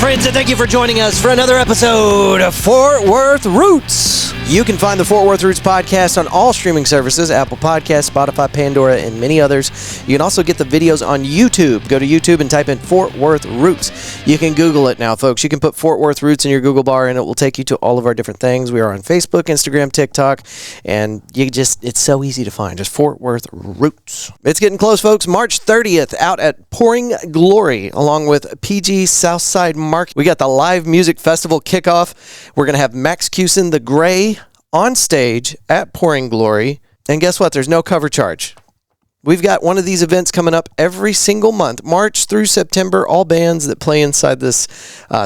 friends, and thank you for joining us for another episode of Fort Worth Roots. You can find the Fort Worth Roots podcast on all streaming services, Apple Podcasts, Spotify, Pandora, and many others. You can also get the videos on YouTube. Go to YouTube and type in Fort Worth Roots. You can Google it now, folks. You can put Fort Worth Roots in your Google bar, and it will take you to all of our different things. We are on Facebook, Instagram, TikTok, and it's so easy to find. Just Fort Worth Roots. It's getting close, folks. March 30th out at Pouring Glory, along with PG Southside Market. We got the live music festival kickoff. We're going to have Max Cusin, the Gray, on stage at Pouring Glory. And guess what? There's no cover charge. We've got one of these events coming up every single month, March through September. All bands that play inside this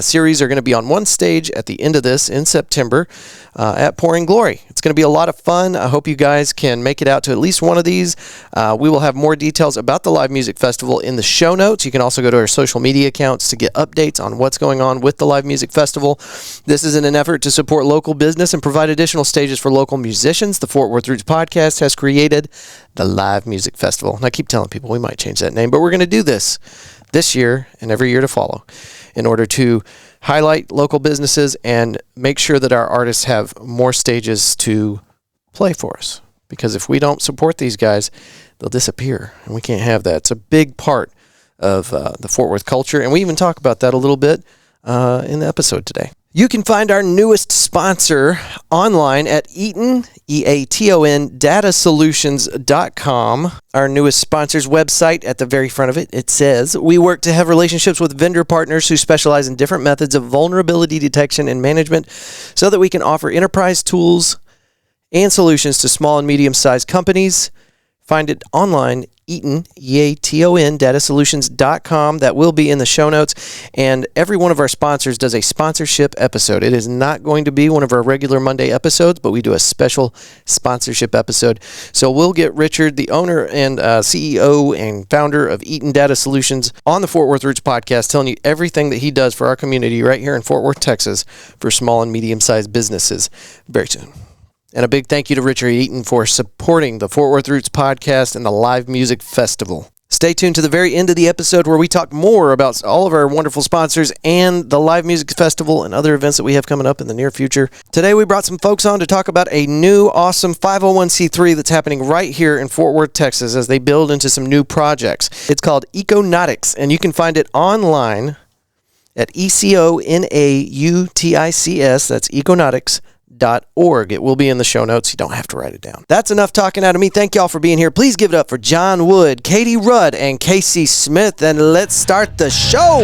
series are going to be on one stage at the end of this in September at Pouring Glory. It's going to be a lot of fun. I hope you guys can make it out to at least one of these. We will have more details about the live music festival in the show notes. You can also go to our social media accounts to get updates on what's going on with the live music festival. This is in an effort to support local business and provide additional stages for local musicians. The Fort Worth Roots podcast has created the Live Music Festival. And I keep telling people we might change that name, but we're going to do this year and every year to follow in order to highlight local businesses and make sure that our artists have more stages to play for us. Because if we don't support these guys, they'll disappear, and we can't have that. It's a big part of the Fort Worth culture, and we even talk about that a little bit in the episode today. You can find our newest sponsor online at Eaton, Eaton, datasolutions.com. Our newest sponsor's website, at the very front of it, it says, "We work to have relationships with vendor partners who specialize in different methods of vulnerability detection and management so that we can offer enterprise tools and solutions to small and medium-sized companies." Find it online, Eaton, Eaton, datasolutions.com. That will be in the show notes. And every one of our sponsors does a sponsorship episode. It is not going to be one of our regular Monday episodes, but we do a special sponsorship episode. So we'll get Richard, the owner and CEO and founder of Eaton Data Solutions, on the Fort Worth Roots podcast, telling you everything that he does for our community right here in Fort Worth, Texas, for small and medium-sized businesses very soon. And a big thank you to Richard Eaton for supporting the Fort Worth Roots podcast and the Live Music Festival. Stay tuned to the very end of the episode where we talk more about all of our wonderful sponsors and the Live Music Festival and other events that we have coming up in the near future. Today we brought some folks on to talk about a new awesome 501c3 that's happening right here in Fort Worth, Texas, as they build into some new projects. It's called Econautics, and you can find it online at ECONAUTICS. That's Econautics.org. It will be in the show notes. You don't have to write it down. That's enough talking out of me. Thank y'all for being here. Please give it up for John Wood, Katey Rudd, and Casey Smith, and let's start the show.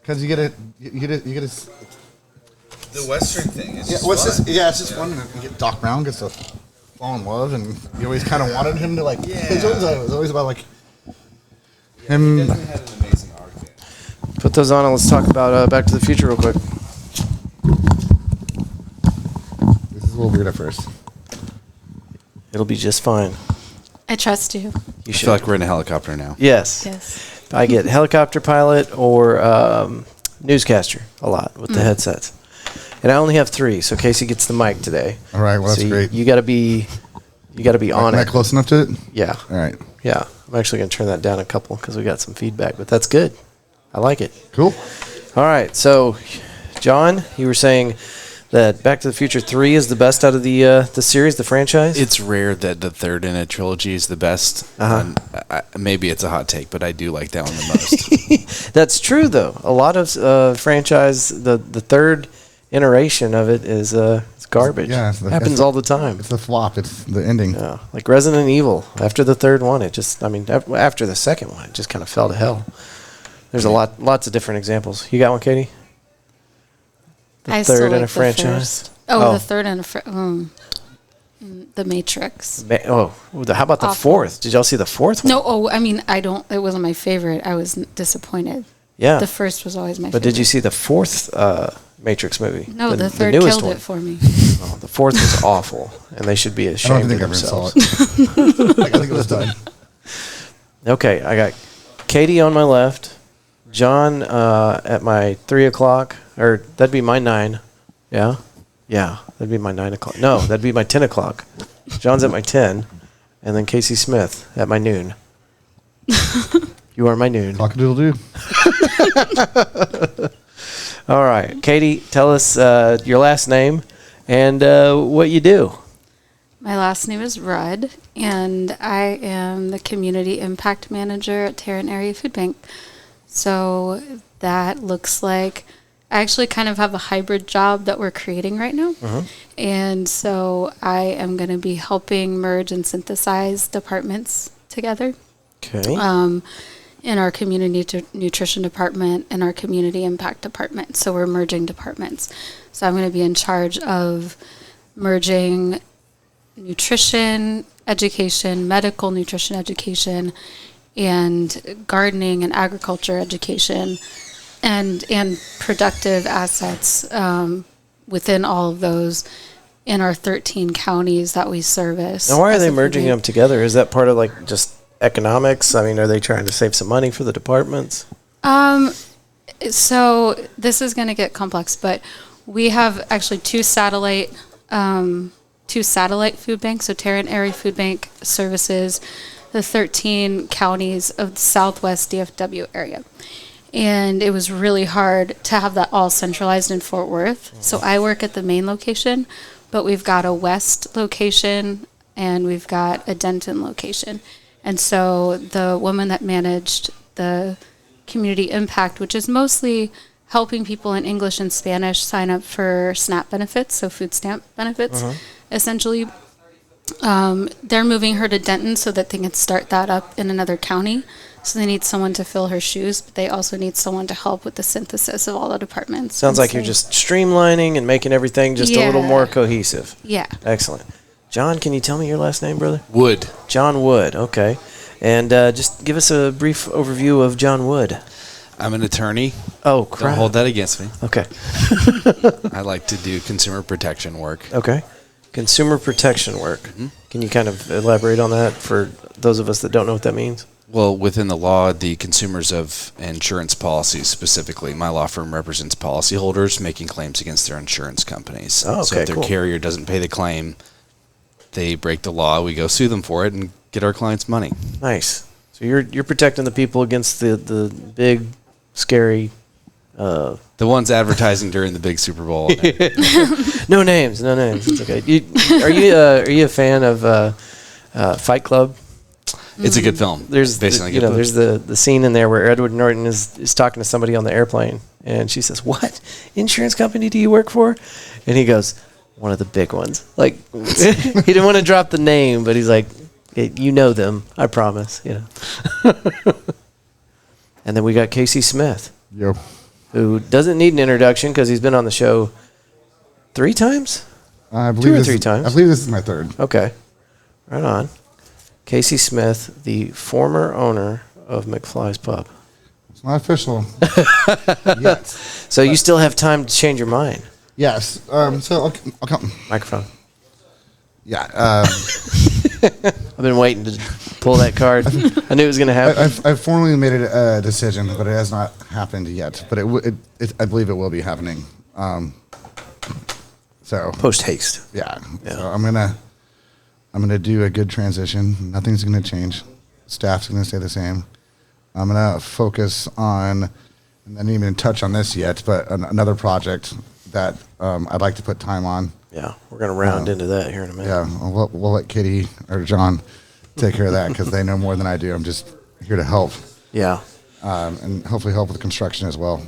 Because you get a the Western thing is what's this? Yeah, it's just fun. You get Doc Brown gets to fall in love, and you always kind of wanted him to like. Yeah. It was always about like him. He definitely had an amazing arc there. Put those on and let's talk about Back to the Future real quick. This is a little weird at first. It'll be just fine. I trust you. I feel like we're in a helicopter now. Yes. I get helicopter pilot or newscaster a lot with the headsets. And I only have 3, so Casey gets the mic today. All right, well, that's great. You got to be on it. Am I close enough to it? Yeah. All right. Yeah. I'm actually going to turn that down a couple because we got some feedback, but that's good. I like it. Cool. All right. So, John, you were saying that Back to the Future 3 is the best out of the series, the franchise? It's rare that the third in a trilogy is the best. Maybe it's a hot take, but I do like that one the most. That's true, though. A lot of franchise, the third iteration of it is it's garbage. Yeah, happens all the time. It's the flop. It's the ending. Yeah, like Resident Evil. After the third one, after the second one, it just kind of fell to hell. There's lots of different examples. You got one, Katie? The third in a franchise. The third in a The Matrix. How about the fourth? Did y'all see the fourth one? No. It wasn't my favorite. I was disappointed. Yeah. The first was always my favorite. But did you see the fourth Matrix movie? No, the third killed it for me. Oh, the fourth was awful, and they should be ashamed of themselves. I think it was done. Okay, I got Katie on my left, John at my 3 o'clock, or that'd be my 9. Yeah? Yeah, that'd be my 9 o'clock. No, that'd be my 10 o'clock. John's at my 10, and then Casey Smith at my noon. You are my noon. Cock-a-doodle-doo. All right. Katey, tell us your last name and what you do. My last name is Rudd, and I am the Community Impact Manager at Tarrant Area Food Bank. So that looks like I actually kind of have a hybrid job that we're creating right now. And so I am going to be helping merge and synthesize departments together. Okay. In our community nutrition department and our community impact department. So we're merging departments. So I'm going to be in charge of merging nutrition education, medical nutrition education, and gardening and agriculture education, and productive assets within all of those in our 13 counties that we service. Now, why are they merging them together? Is that part of like just economics? I mean, are they trying to save some money for the departments? So this is going to get complex, but we have actually two satellite food banks. So Tarrant Area Food Bank services the 13 counties of the Southwest DFW area. And it was really hard to have that all centralized in Fort Worth. So I work at the main location, but we've got a West location and we've got a Denton location. And so the woman that managed the community impact, which is mostly helping people in English and Spanish sign up for SNAP benefits, so food stamp benefits, essentially, they're moving her to Denton so that they can start that up in another county. So they need someone to fill her shoes, but they also need someone to help with the synthesis of all the departments. Sounds like you're just streamlining and making everything just a little more cohesive. Yeah. Excellent. John, can you tell me your last name, brother? Wood. John Wood, okay. And just give us a brief overview of John Wood. I'm an attorney. Oh, crap. Don't hold that against me. Okay. I like to do consumer protection work. Okay. Consumer protection work. Can you kind of elaborate on that for those of us that don't know what that means? Well, within the law, the consumers of insurance policies specifically, my law firm represents policyholders making claims against their insurance companies. Oh, okay, so if their cool. carrier doesn't pay the claim, they break the law, we go sue them for it and get our clients money. Nice. So you're protecting the people against the big, scary... The ones advertising during the big Super Bowl. No names. It's okay. Are you a fan of Fight Club? It's a good film. There's based on a good book. there's the scene in there where Edward Norton is talking to somebody on the airplane, and she says, "What insurance company do you work for?" And he goes, "One of the big ones." Like he didn't want to drop the name, but he's like, "You know them, I promise." You know. And then we got Casey Smith. Yep. Who doesn't need an introduction because he's been on the show 3 times? I believe 2 or this 3 times. I believe this is my 3rd. Okay. Right on. Casey Smith, the former owner of McFly's Pub. It's not official yet. So you still have time to change your mind. Yes. So I'll come. Microphone. Yeah. I've been waiting to pull that card. I knew it was going to happen. I've formally made a decision, but it has not happened yet. But I believe it will be happening. So Post haste. yeah. So I'm gonna do a good transition. Nothing's gonna change. Staff's gonna stay the same. I'm gonna focus on, and I didn't even touch on this yet, but another project that I'd like to put time on. Yeah, we're going to round into that here in a minute. Yeah, we'll let Katey or John take care of that because they know more than I do. I'm just here to help. Yeah. And hopefully help with the construction as well.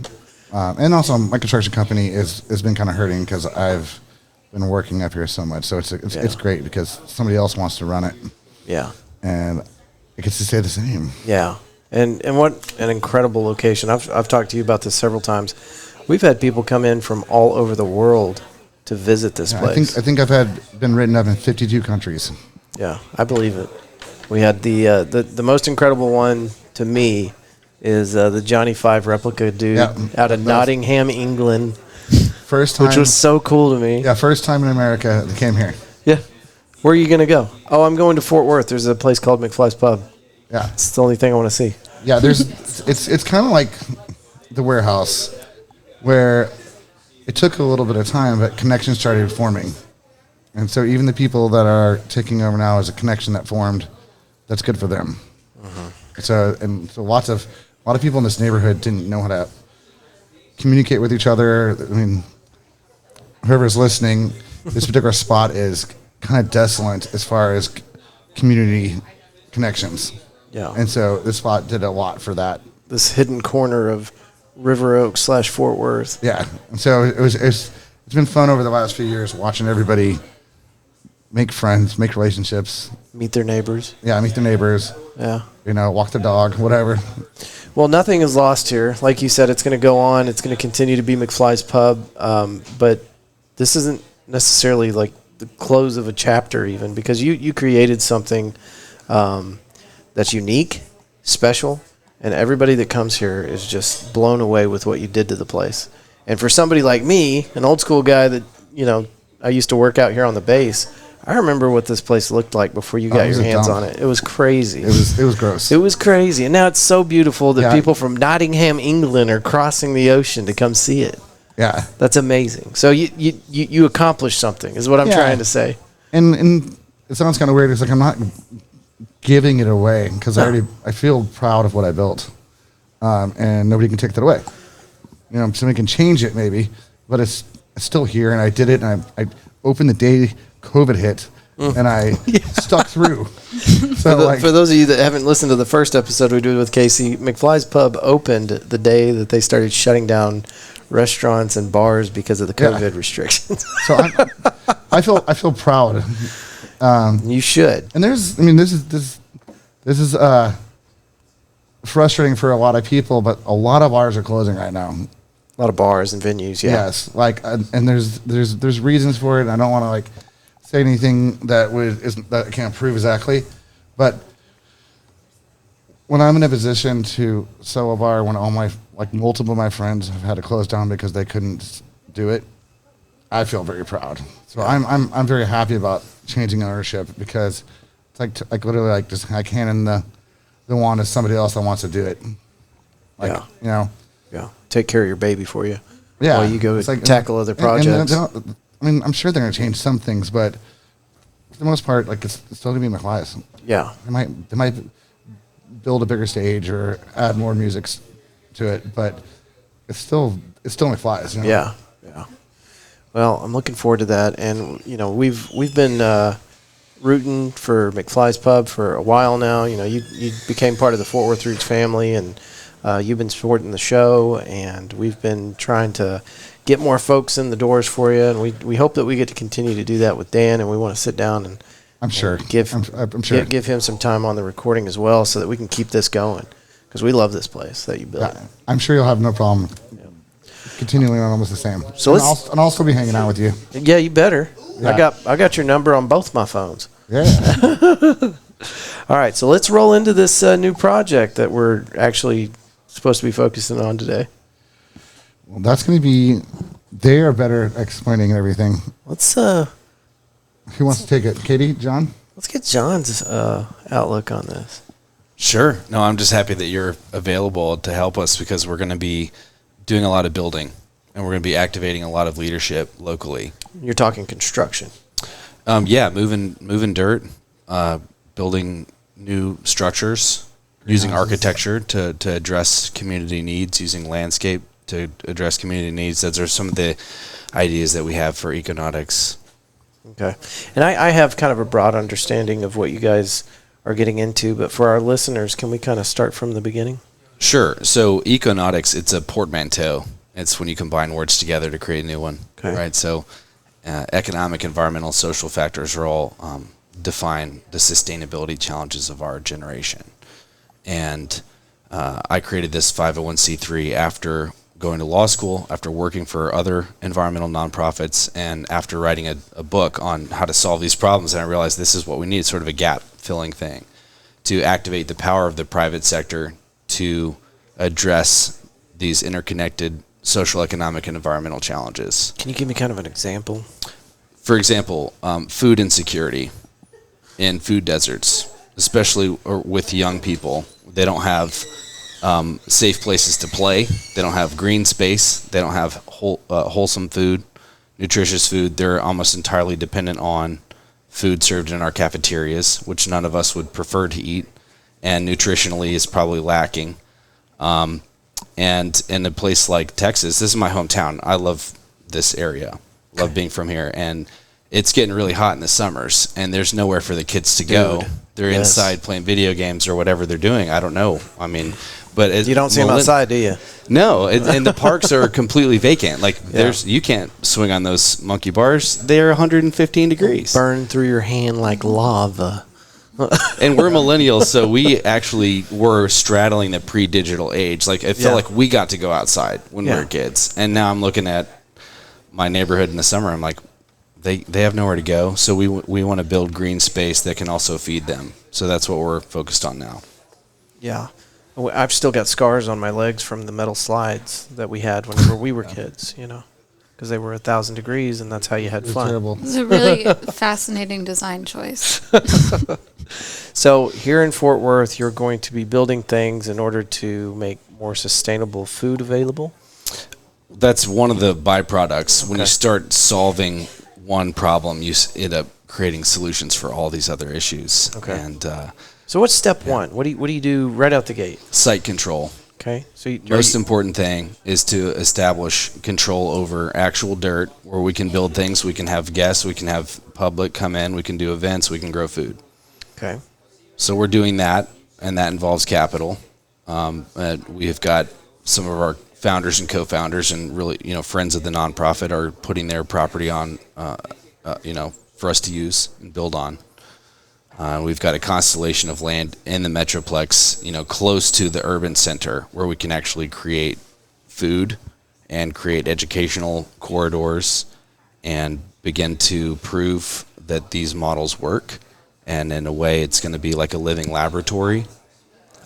And also, my construction company has been kind of hurting because I've been working up here so much. So it's great because somebody else wants to run it. Yeah. And it gets to stay the same. Yeah. And what an incredible location. I've talked to you about this several times. We've had people come in from all over the world to visit this place. I think I've been written up in 52 countries. Yeah, I believe it. We had the most incredible one to me is the Johnny 5 replica dude out of Nottingham, England. First time, which was so cool to me. Yeah, first time in America they came here. Yeah. Where are you going to go? Oh, I'm going to Fort Worth. There's a place called McFly's Pub. Yeah. It's the only thing I want to see. Yeah, it's kind of like the warehouse where it took a little bit of time, but connections started forming. And so even the people that are taking over now is a connection that formed. That's good for them. So lots of people in this neighborhood didn't know how to communicate with each other. I mean, whoever's listening, this particular spot is kind of desolate as far as community connections. Yeah. And so this spot did a lot for that. This hidden corner of River Oaks / Fort Worth. Yeah. And so it's been fun over the last few years watching everybody make friends, make relationships. Meet their neighbors. Yeah, meet their neighbors. Yeah. Walk the dog, whatever. Well, nothing is lost here. Like you said, it's going to go on. It's going to continue to be McFly's Pub. But this isn't necessarily like the close of a chapter even, because you created something that's unique, special, and everybody that comes here is just blown away with what you did to the place. And for somebody like me, an old school guy that, I used to work out here on the base, I remember what this place looked like before you got your hands on it. It was crazy. It was gross. It was crazy. And now it's so beautiful that Yeah. people from Nottingham, England are crossing the ocean to come see it. Yeah. That's amazing. So you accomplished something is what I'm trying to say. And it sounds kind of weird. It's like I'm not giving it away because I feel proud of what I built. And nobody can take that away. Somebody can change it maybe, but it's still here, and I did it, and I opened the day COVID hit, and I stuck through. So For those of you that haven't listened to the first episode we did with Casey, McFly's Pub opened the day that they started shutting down restaurants and bars because of the COVID restrictions. So I feel proud. You should. And this is frustrating for a lot of people, but a lot of bars are closing right now. A lot of bars and venues, yeah. Yes, and there's reasons for it. And I don't want to say anything that I can't prove exactly, but when I'm in a position to sell a bar, when multiple of my friends have had to close down because they couldn't do it, I feel very proud. So I'm very happy about changing ownership, because it's literally just I can in the wand is somebody else that wants to do it. Yeah. Take care of your baby for you. Yeah. While you go tackle other projects. And I'm sure they're going to change some things, but for the most part, it's still going to be McFly's. Yeah. They might build a bigger stage or add more music to it, but it's still McFly's. Yeah. Well, I'm looking forward to that, and we've been rooting for McFly's Pub for a while now. You became part of the Fort Worth Roots family, and you've been supporting the show, and we've been trying to get more folks in the doors for you, and we hope that we get to continue to do that with Dan, and we want to sit down and I'm sure give him some time on the recording as well, so that we can keep this going, because we love this place that you built. Yeah, I'm sure you'll have no problem continuing on almost the same. So I'll still be hanging out with you. Yeah, you better. Yeah. I got your number on both my phones. Yeah. All right, so let's roll into this new project that we're actually supposed to be focusing on today. Well, that's going to be. They are better at explaining everything. Let's Who wants to take it? Katie, John? let's get John's outlook on this. Sure. No, I'm just happy that you're available to help us, because we're going to be doing a lot of building, and we're going to be activating a lot of leadership locally. You're talking construction. Moving dirt, building new structures, using architecture to address community needs, using landscape to address community needs. Those are some of the ideas that we have for Econautics. Okay. And I have kind of a broad understanding of what you guys are getting into, but for our listeners, can we kind of start from the beginning? Sure. So Econautics, it's a portmanteau. It's when you combine words together to create a new one. Okay. Right. So economic, environmental, social factors are all define the sustainability challenges of our generation. And I created this 501c3 after going to law school, after working for other environmental nonprofits, and after writing a book on how to solve these problems. And I realized this is what we need, sort of a gap-filling thing, to activate the power of the private sector to address these interconnected social, economic, and environmental challenges. Can you give me kind of an example? For example, food insecurity in food deserts, especially with young people. They don't have safe places to play. They don't have green space. They don't have wholesome food, nutritious food. They're almost entirely dependent on food served in our cafeterias, which none of us would prefer to eat, and nutritionally is probably lacking. And in a place like Texas, this is my hometown. I love this area. Love being from here. And it's getting really hot in the summers, and there's nowhere for the kids to go. They're inside playing video games or whatever they're doing. I don't know. I mean, but you don't see them outside, do you? No, and the parks are completely vacant. Like you can't swing on those monkey bars. They're 115 degrees. Burn through your hand like lava. And we're millennials, so we actually were straddling the pre-digital age. Like, it felt like we got to go outside when we were kids. And now I'm looking at my neighborhood in the summer. I'm like, they have nowhere to go. So we want to build green space that can also feed them. So that's what we're focused on now. Yeah. I've still got scars on my legs from the metal slides that we had whenever we were kids, because they were 1,000 degrees, and that's how you had fun. Terrible. It's a really fascinating design choice. So here in Fort Worth, you're going to be building things in order to make more sustainable food available? That's one of the byproducts. Okay. When you start solving one problem, you end up creating solutions for all these other issues. Okay. And so what's step one? What do you do right out the gate? Site control. Okay. So most important thing is to establish control over actual dirt, where we can build things, we can have guests, we can have public come in, we can do events, we can grow food. Okay. So we're doing that, and that involves capital. We have got some of our founders and co-founders and really, friends of the nonprofit are putting their property on, for us to use and build on. We've got a constellation of land in the Metroplex, close to the urban center, where we can actually create food and create educational corridors and begin to prove that these models work. And in a way, it's going to be like a living laboratory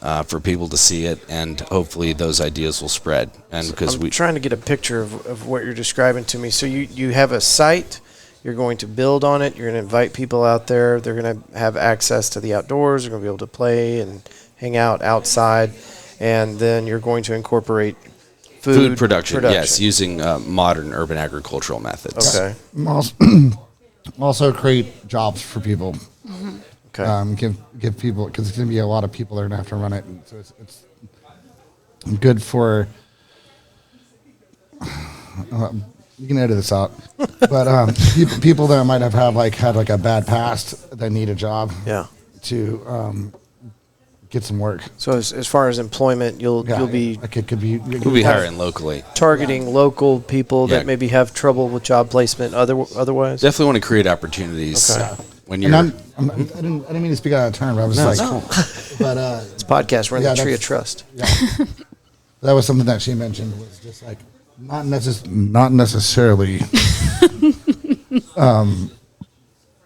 for people to see it, and hopefully those ideas will spread. And because I'm trying to get a picture of what you're describing to me. So you have a site, you're going to build on it, you're going to invite people out there, they're going to have access to the outdoors, they're going to be able to play and hang out outside, and then you're going to incorporate food production. Yes, using modern urban agricultural methods. Okay. Also create jobs for people. Mm-hmm. Okay. Give people, because it's going to be a lot of people that are going to have to run it. And so it's good for, you can edit this out, but people that might have had a bad past that need a job to get some work. So as far as employment, you'll be we'll be hiring locally, targeting local people that maybe have trouble with job placement. Otherwise, definitely want to create opportunities. Okay. When you're, I didn't mean to speak out of turn, but I was but it's a podcast. We're in the tree of trust. Yeah. That was something that she mentioned, was just like not necessarily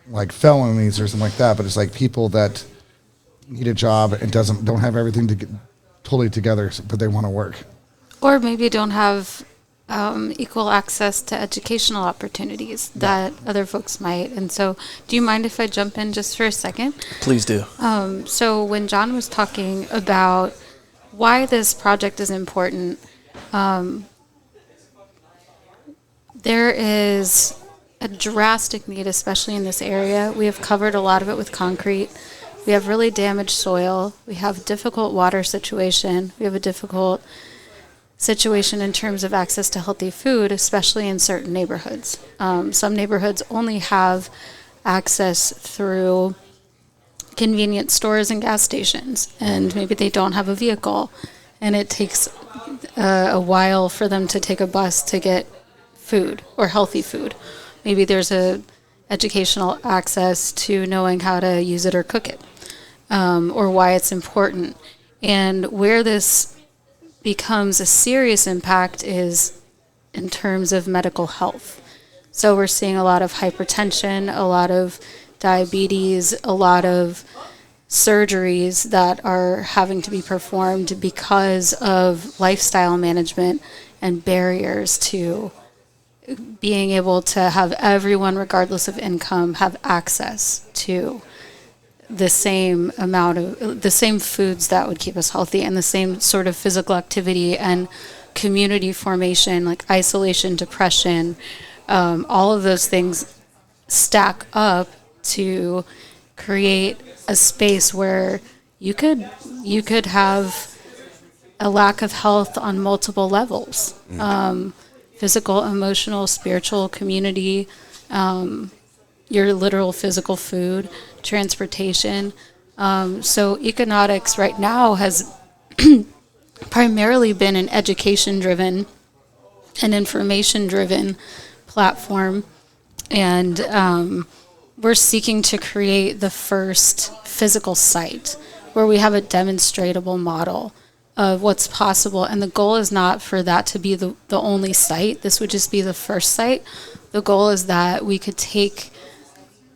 like felonies or something like that, but it's like people that need a job and don't have everything to get totally together, but they want to work, or maybe don't have equal access to educational opportunities that other folks might. And so, do you mind if I jump in just for a second? Please do. So when John was talking about why this project is important, there is a drastic need, especially in this area. We have covered a lot of it with concrete. We have really damaged soil. We have a difficult water situation. We have a difficult situation in terms of access to healthy food, especially in certain neighborhoods. Some neighborhoods only have access through convenience stores and gas stations, and maybe they don't have a vehicle, and it takes a while for them to take a bus to get food or healthy food. Maybe there's a educational access to knowing how to use it or cook it, or why it's important. And where this becomes a serious impact is in terms of medical health. So we're seeing a lot of hypertension, a lot of diabetes, a lot of surgeries that are having to be performed because of lifestyle management and barriers to being able to have everyone, regardless of income, have access to the same amount of the same foods that would keep us healthy, and the same sort of physical activity and community formation, like isolation, depression, all of those things stack up to create a space where you could have a lack of health on multiple levels, physical, emotional, spiritual, community, your literal physical food, transportation. So Econautics right now has primarily been an education-driven and information-driven platform, and we're seeking to create the first physical site where we have a demonstratable model of what's possible. And the goal is not for that to be the only site. This would just be the first site. The goal is that we could take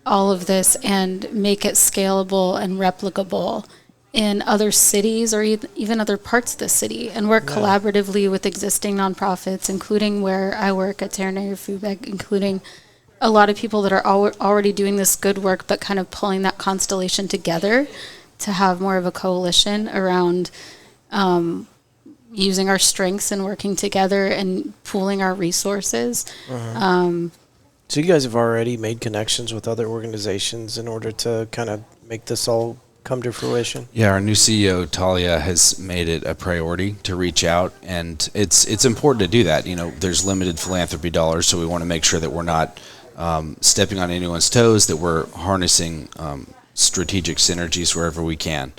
all of this and make it scalable and replicable in other cities or even other parts of the city, and work collaboratively with existing nonprofits, including where I work at Terranary Food Bank, including a lot of people that are already doing this good work, but kind of pulling that constellation together to have more of a coalition around using our strengths and working together and pooling our resources. So you guys have already made connections with other organizations in order to kind of make this all come to fruition? Yeah, our new CEO, Talia, has made it a priority to reach out, and it's important to do that. You know, there's limited philanthropy dollars, so we want to make sure that we're not stepping on anyone's toes, that we're harnessing strategic synergies wherever we can.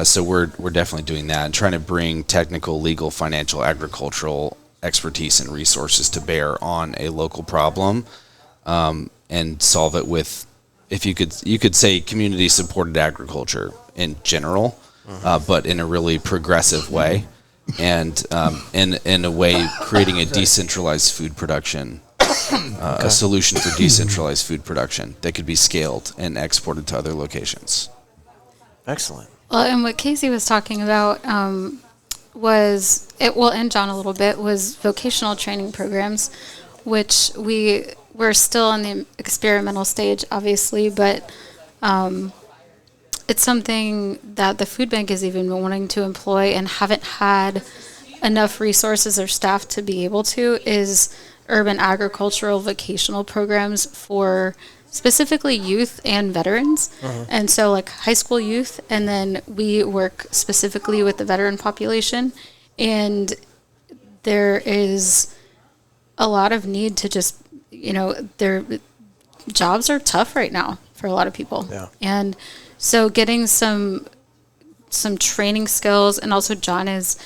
So we're definitely doing that and trying to bring technical, legal, financial, agricultural expertise and resources to bear on a local problem, and solve it with, if you could say, community supported agriculture in general, but in a really progressive way, and in a way creating a decentralized food production, a solution for decentralized food production that could be scaled and exported to other locations. Excellent. Well, and what Casey was talking about and John a little bit, was vocational training programs, which we're still in the experimental stage, obviously, but it's something that the food bank has even been wanting to employ and haven't had enough resources or staff to be able to, is urban agricultural vocational programs for specifically youth and veterans. And so like high school youth, and then we work specifically with the veteran population, and there is a lot of need to just, their jobs are tough right now for a lot of people. Yeah. And so getting some training skills, and also John is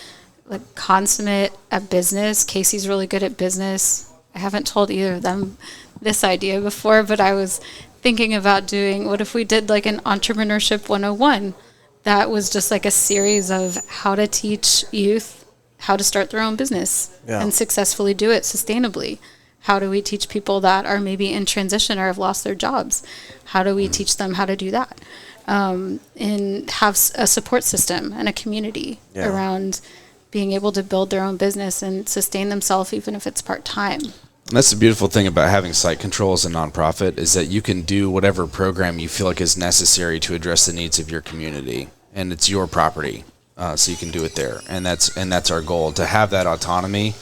like consummate at business. Casey's really good at business. I haven't told either of them this idea before, but I was thinking about doing, what if we did like an entrepreneurship 101 that was just like a series of how to teach youth how to start their own business and successfully do it sustainably. How do we teach people that are maybe in transition or have lost their jobs? How do we teach them how to do that? And have a support system and a community around being able to build their own business and sustain themselves, even if it's part-time. And that's the beautiful thing about having site control as a nonprofit, is that you can do whatever program you feel like is necessary to address the needs of your community, and it's your property, so you can do it there. And that's our goal, to have that autonomy,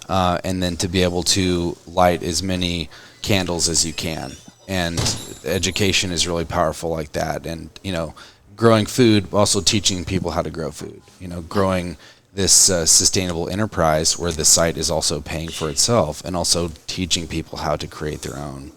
and then to be able to light as many candles as you can. And education is really powerful like that. And growing food, also teaching people how to grow food. Growing this sustainable enterprise where the site is also paying for itself, and also teaching people how to create their own,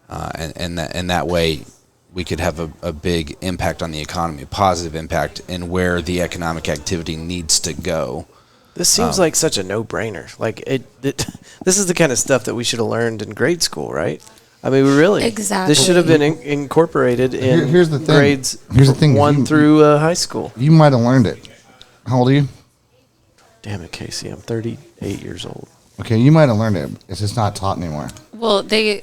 and that way we could have a big impact on the economy, a positive impact in where the economic activity needs to go. This seems like such a no-brainer. Like this is the kind of stuff that we should have learned in grade school, right? I mean, Exactly. This should have been incorporated in Here's the thing. grades Here's the thing. 1 through high school. You might have learned it. How old are you? Damn it, Casey! I'm 38 years old. Okay, you might have learned it. It's just not taught anymore. Well, a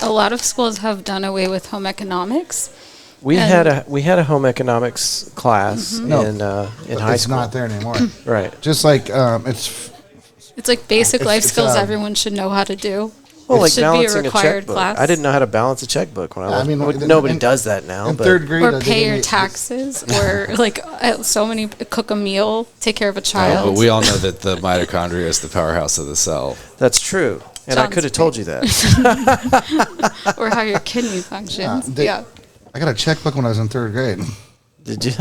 lot of schools have done away with home economics. We had a home economics class in high school. It's not there anymore. Right. Just like It's like basic life skills everyone should know how to do. Well, It like should be a balancing a required checkbook. class. I didn't know how to balance a checkbook when I was. mean, Nobody does that now. In but third grade, Or they pay gave your me- taxes, or like so many, cook a meal, take care of a child. But we all know that the mitochondria is the powerhouse of the cell. that's true. And I John's could have told you that. Or how your kidney functions. they- Yeah. I got a checkbook when I was in third grade. Did you?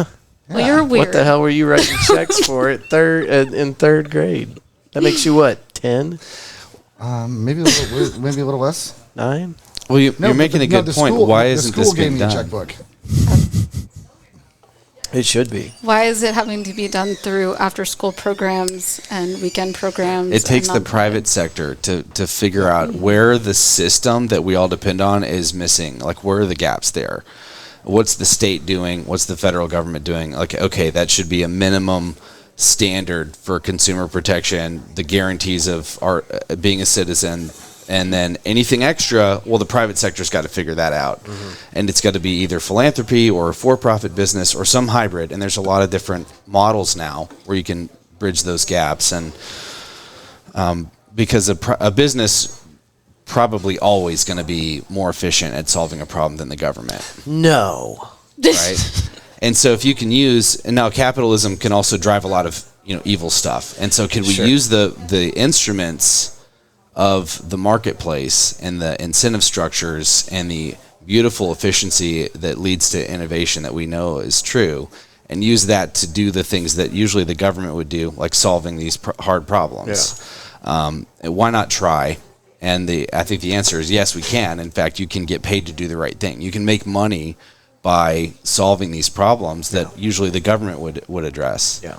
Well, you're weird. What the hell were you writing checks for in third grade? That makes you what? 10? Maybe a little less. 9? Well, you're No, making a no, good point. Why isn't the this school gave being me a done? checkbook? It should be. Why is it having to be done through after-school programs and weekend programs? It takes and the private sector to figure out where the system that we all depend on is missing. Like, where are the gaps there? What's the state doing? What's the federal government doing? Like, okay, that should be a minimum standard for consumer protection, the guarantees of our being a citizen, and then anything extra, well, the private sector's got to figure that out. And it's got to be either philanthropy or a for-profit business or some hybrid. And there's a lot of different models now where you can bridge those gaps. And because a business probably always going to be more efficient at solving a problem than the government, No. right? And so if you can use, and now capitalism can also drive a lot of evil stuff. And so can we use the instruments of the marketplace and the incentive structures and the beautiful efficiency that leads to innovation that we know is true, and use that to do the things that usually the government would do, like solving these hard problems? And why not try? And I think the answer is yes, we can. In fact, you can get paid to do the right thing. You can make money by solving these problems that usually the government would address. Yeah.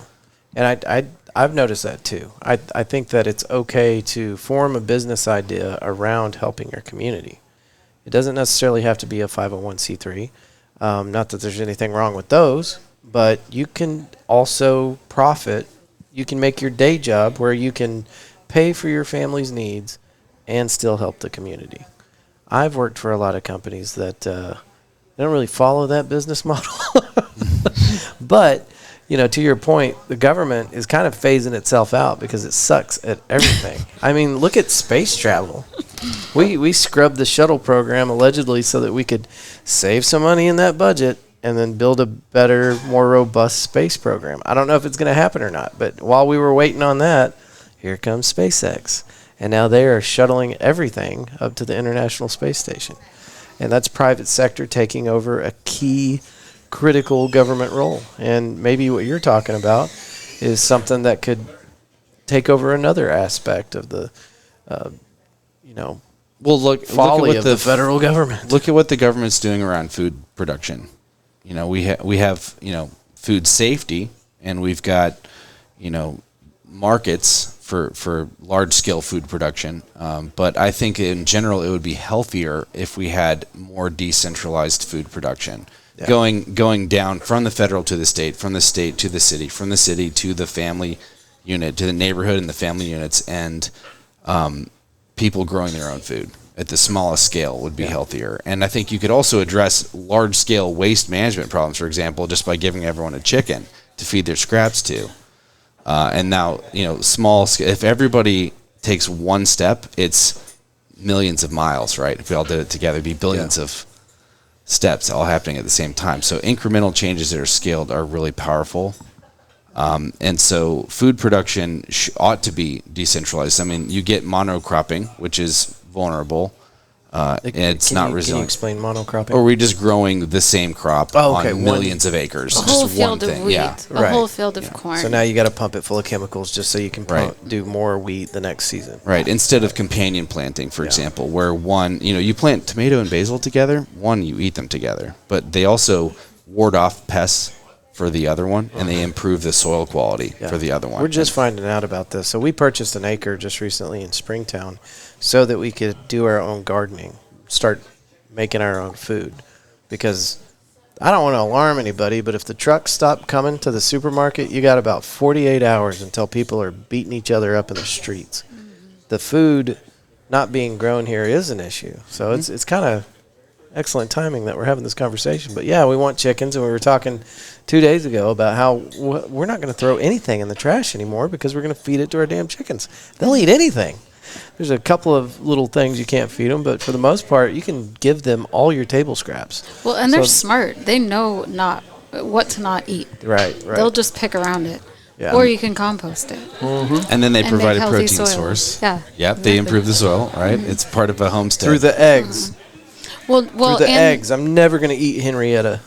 And I've noticed that too. I think that it's okay to form a business idea around helping your community. It doesn't necessarily have to be a 501c3. Not that there's anything wrong with those, but you can also profit. You can make your day job where you can pay for your family's needs and still help the community. I've worked for a lot of companies that they don't really follow that business model. But to your point, the government is kind of phasing itself out because it sucks at everything. I mean, look at space travel. We scrubbed the shuttle program allegedly so that we could save some money in that budget and then build a better, more robust space program. I don't know if it's going to happen or not, but while we were waiting on that, here comes SpaceX. And now they are shuttling everything up to the International Space Station. And that's private sector taking over a key critical government role. And maybe what you're talking about is something that could take over another aspect of the Well, look folly at of the federal government. Look at what the government's doing around food production. We have food safety, and we've got markets for large scale food production. But I think in general it would be healthier if we had more decentralized food production. Yeah. Going down from the federal to the state, from the state to the city, from the city to the family unit, to the neighborhood and the family units, and people growing their own food at the smallest scale would be healthier. And I think you could also address large-scale waste management problems, for example, just by giving everyone a chicken to feed their scraps to. And now, small scale, if everybody takes one step, it's millions of miles, right? If we all did it together, it'd be billions of steps all happening at the same time. So incremental changes that are scaled are really powerful. And so food production ought to be decentralized. I mean, you get monocropping, which is vulnerable. It's not resilient. Can you explain monocropping? Or we're just growing the same crop on millions of acres. A whole just field one of thing. wheat. Yeah. A whole field of corn. So now you got to pump it full of chemicals just so you can do more wheat the next season. Right. Instead of companion planting, for example, where one, you plant tomato and basil together, you eat them together, but they also ward off pests for the other one, and they improve the soil quality for the other one. We're just finding out about this. So we purchased an acre just recently in Springtown so that we could do our own gardening, start making our own food. Because I don't want to alarm anybody, but if the trucks stop coming to the supermarket, you got about 48 hours until people are beating each other up in the streets. The food not being grown here is an issue. So it's kind of excellent timing that we're having this conversation. But yeah, we want chickens, and we were talking 2 days ago about how we're not going to throw anything in the trash anymore because we're going to feed it to our damn chickens. They'll eat anything. There's a couple of little things you can't feed them, but for the most part, you can give them all your table scraps. Well, and they're smart. They know what to not eat. Right. They'll just pick around it. Yeah. Or you can compost it. And then they And provide make a healthy protein soil. source. Yeah, Yep, they exactly. improve the soil, right? It's part of a homestead. Through the eggs. Well, Through the and eggs. I'm never going to eat Henrietta.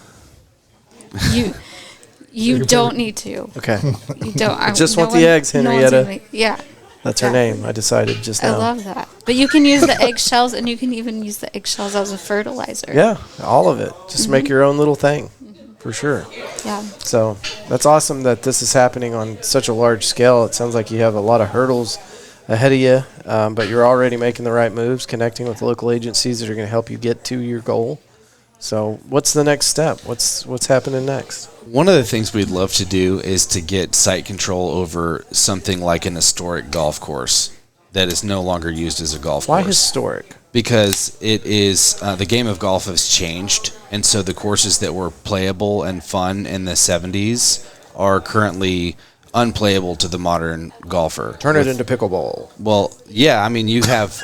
you don't need to. Okay. You don't. I just want the eggs, no one's Henrietta. gonna- yeah. That's her Yeah. name. I decided just now. I love that. But you can use the eggshells, and you can even use the eggshells as a fertilizer. Yeah, all of it. Just make your own little thing, for sure. Yeah. So that's awesome that this is happening on such a large scale. It sounds like you have a lot of hurdles ahead of you, but you're already making the right moves, connecting with local agencies that are going to help you get to your goal. So what's the next step? What's happening next? One of the things we'd love to do is to get site control over something like an historic golf course that is no longer used as a golf Why course. historic? Because it is the game of golf has changed, and so the courses that were playable and fun in the 70s are currently unplayable to the modern golfer. Turn it into pickleball. Well, yeah, I mean, you have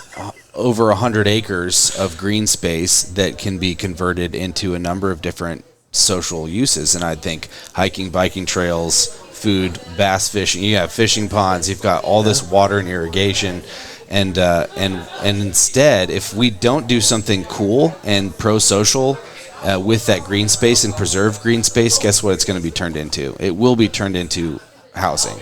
over 100 acres of green space that can be converted into a number of different social uses, and I think hiking, biking trails, food, bass fishing. You have fishing ponds. You've got all this water and irrigation, and instead, if we don't do something cool and pro-social with that green space and preserve green space, guess what? It's going to be turned into. It will be turned into housing.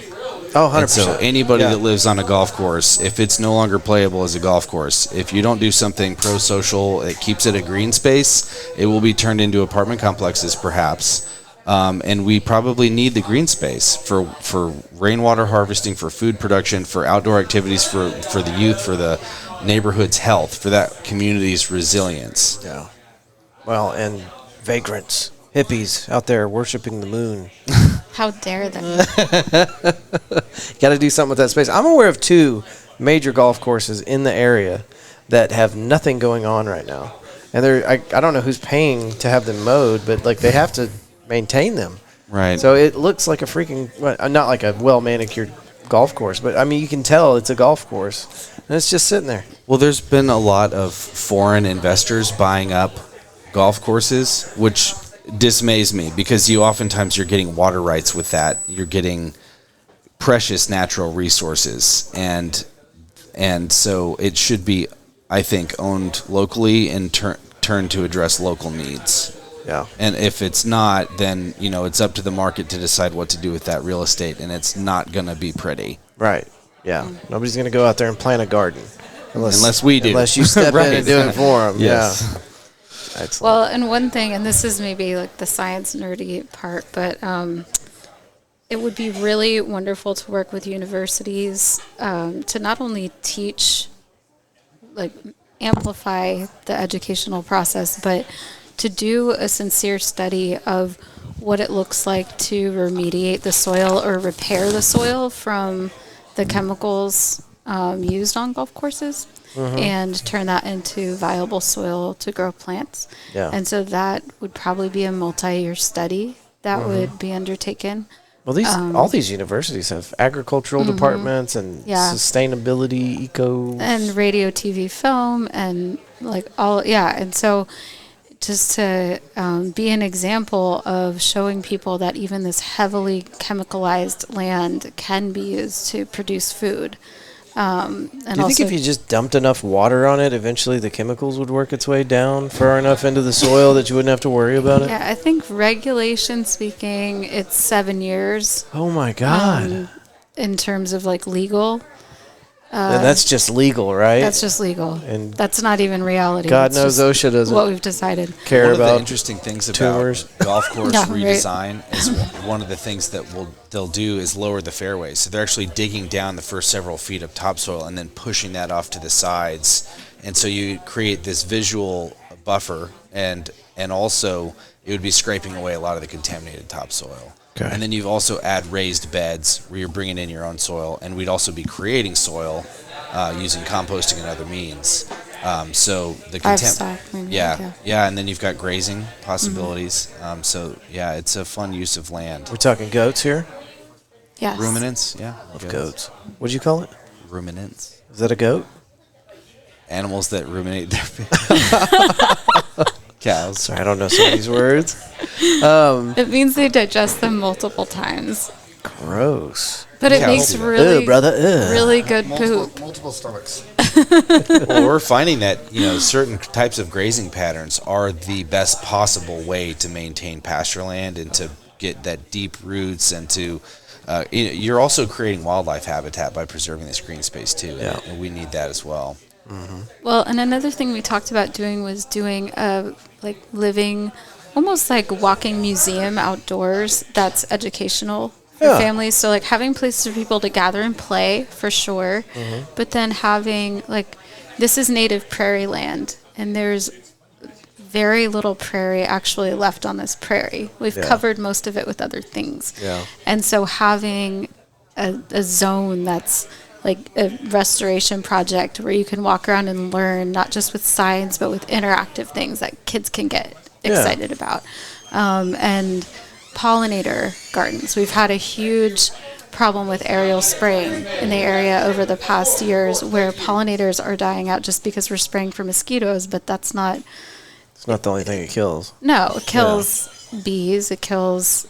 Oh, 100%. And so anybody Yeah. that lives on a golf course, if it's no longer playable as a golf course, if you don't do something pro-social, it keeps it a green space, it will be turned into apartment complexes perhaps. And we probably need the green space for rainwater harvesting, for food production, for outdoor activities, for the youth, for the neighborhood's health, for that community's resilience. Yeah. Well, and vagrants, hippies out there worshiping the moon. How dare them? Got to do something with that space. I'm aware of 2 major golf courses in the area that have nothing going on right now. And I don't know who's paying to have them mowed, but like they have to maintain them. Right. So it looks like a freaking, well, not like a well-manicured golf course, but I mean you can tell it's a golf course. And it's just sitting there. Well, there's been a lot of foreign investors buying up golf courses, which dismays me because you're getting water rights with that. You're getting precious natural resources, and so it should be, I think, owned locally and turned to address local needs. Yeah. And if it's not, then it's up to the market to decide what to do with that real estate, and it's not going to be pretty. Right. Yeah. Nobody's going to go out there and plant a garden. Unless we do. Unless you step Right. in and do it for them. Yes. Yeah. Excellent. Well, and one thing, and this is maybe like the science nerdy part, but it would be really wonderful to work with universities to not only teach, like amplify the educational process, but to do a sincere study of what it looks like to remediate the soil or repair the soil from the chemicals used on golf courses. And turn that into viable soil to grow plants. Yeah. And so that would probably be a multi-year study that would be undertaken. Well, all these universities have agricultural departments and Yeah. sustainability, eco. And radio, TV, film, and like all, yeah. And so just to be an example of showing people that even this heavily chemicalized land can be used to produce food. And Do you think if you just dumped enough water on it, eventually the chemicals would work its way down far enough into the soil that you wouldn't have to worry about it? Yeah, I think regulation speaking, it's 7 years Oh my God. in terms of like legal. And that's just legal, right? That's just legal. And That's not even reality. God It's knows just OSHA doesn't what we've decided. care One of the about interesting things tumors. about golf course Yeah, right. redesign is one of the things that they'll do is lower the fairways. So they're actually digging down the first several feet of topsoil and then pushing that off to the sides. And so you create this visual buffer, and also it would be scraping away a lot of the contaminated topsoil. Okay. And then you've also add raised beds where you're bringing in your own soil, and we'd also be creating soil using composting and other means. So the Livestock, maybe, yeah, and then you've got grazing possibilities. So yeah, it's a fun use of land. We're talking goats here? Yes. Ruminants, yeah. Goats. What'd you call it? ruminants. Is that a goat? Animals that ruminate their cows. Sorry, I don't know some of these words. It means they digest them multiple times. Gross. But it Cows makes do that. really, Ew, brother, ew. really good poop. Multiple stomachs. Well, we're finding that certain types of grazing patterns are the best possible way to maintain pasture land and to get that deep roots and to you're also creating wildlife habitat by preserving this green space too. Yeah. And we need that as well. Well, and another thing we talked about doing was doing a living, almost like walking museum outdoors that's educational for Yeah. families. So having places for people to gather and play for sure, but then having this is native prairie land, and there's very little prairie actually left on this prairie. We've covered most of it with other things. Yeah. And so having a zone that's like a restoration project where you can walk around and learn, not just with science, but with interactive things that kids can get excited about. And pollinator gardens. We've had a huge problem with aerial spraying in the area over the past years where pollinators are dying out just because we're spraying for mosquitoes, but that's not... It's not the only thing it kills. No, it kills bees, it kills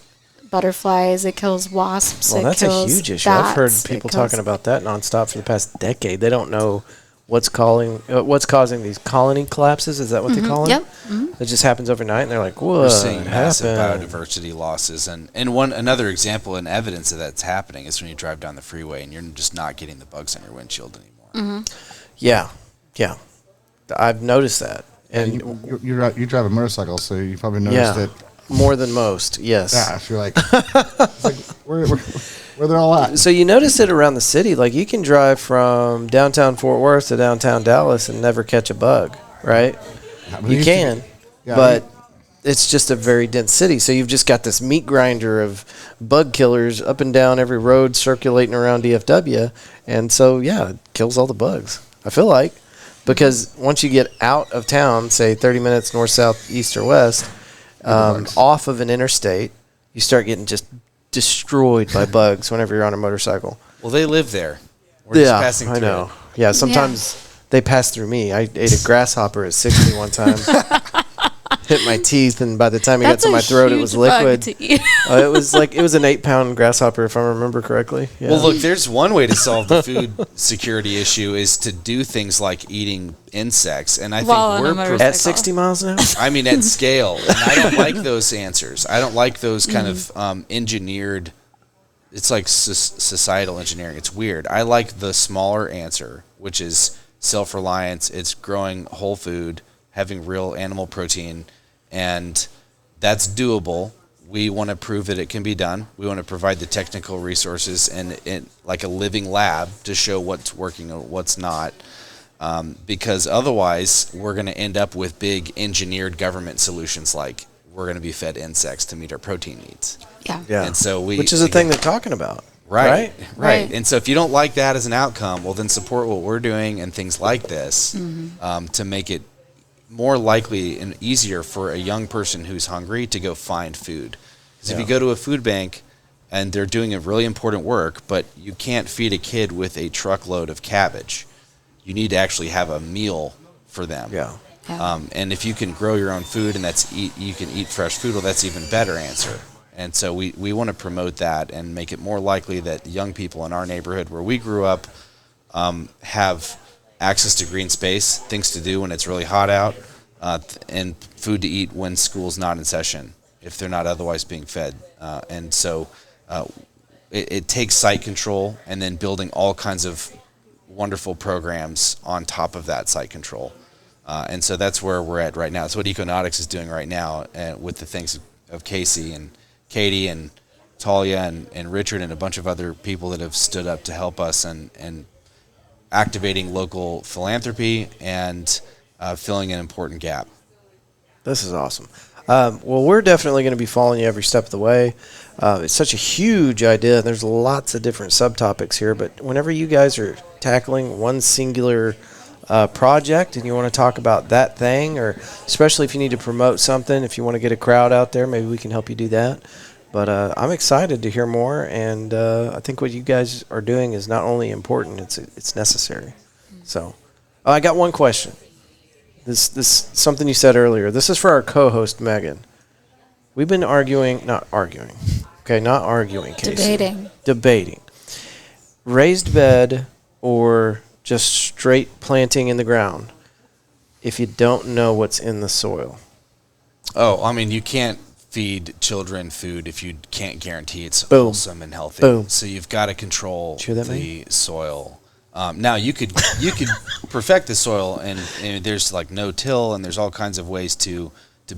butterflies, it kills wasps. Well, that's a huge issue. I've heard bats, people talking about that nonstop for the past decade. They don't know what's causing these colony collapses. Is that what they call it? Yep. Mm-hmm. It just happens overnight, and they're like, "Whoa!" We're seeing massive happened? biodiversity losses, and another example and evidence of that's happening is when you drive down the freeway and you're just not getting the bugs on your windshield anymore. Yeah, I've noticed that, And and you drive a motorcycle, so you probably noticed it. more than most. Yes. Yeah, if you're like, it's like where they're all at. So you notice it around the city. Like you can drive from downtown Fort Worth to downtown Dallas and never catch a bug, right? You can, but it's just a very dense city. So you've just got this meat grinder of bug killers up and down every road circulating around DFW. And so, it kills all the bugs, I feel like. Because once you get out of town, say 30 minutes north, south, east, or west, off of an interstate, you start getting just destroyed by bugs whenever you're on a motorcycle. Well, they live there. We're just passing through I know. it. Yeah, sometimes they pass through me. I ate a grasshopper at 60 one time. Hit my teeth, and by the time it got to my throat, it was liquid. It was an 8-pound grasshopper, if I remember correctly. Yeah. Well, look, there's one way to solve the food security issue is to do things like eating insects, and I think While on a we're motorcycle. at 60 miles an hour. I mean, at scale, and I don't like those answers. I don't like those kind of engineered. It's like societal engineering. It's weird. I like the smaller answer, which is self-reliance. It's growing whole food, having real animal protein, and that's doable. We want to prove that it can be done. We want to provide the technical resources and like a living lab to show what's working and what's not. Because otherwise, we're going to end up with big engineered government solutions like we're going to be fed insects to meet our protein needs. Yeah. And so which is the thing they're talking about. Right. Right. And so if you don't like that as an outcome, well, then support what we're doing and things like this to make it more likely and easier for a young person who's hungry to go find food. Because if you go to a food bank and they're doing a really important work, but you can't feed a kid with a truckload of cabbage, you need to actually have a meal for them. Yeah. And if you can grow your own food and you can eat fresh food, well, that's an even better answer. And so we want to promote that and make it more likely that young people in our neighborhood where we grew up have access to green space, things to do when it's really hot out, and food to eat when school's not in session, if they're not otherwise being fed. And so it takes site control and then building all kinds of wonderful programs on top of that site control. And so that's where we're at right now. That's what Econautics is doing right now with the things of Casey and Katey and Talia and Richard and a bunch of other people that have stood up to help us and activating local philanthropy and filling an important gap. This is awesome. Well, we're definitely going to be following you every step of the way. It's such a huge idea. There's lots of different subtopics here, but whenever you guys are tackling one singular project and you want to talk about that thing, or especially if you need to promote something, if you want to get a crowd out there, maybe we can help you do that. But I'm excited to hear more, and I think what you guys are doing is not only important, it's necessary. So, I got one question. This something you said earlier. This is for our co-host Megan. We've been not arguing, Casey. Debating. Raised bed or just straight planting in the ground if you don't know what's in the soil. Oh, I mean, you can't feed children food if you can't guarantee it's Boom. wholesome and healthy. Boom. So you've got to control that, the soil. Now you could perfect the soil, and there's like no-till, and there's all kinds of ways to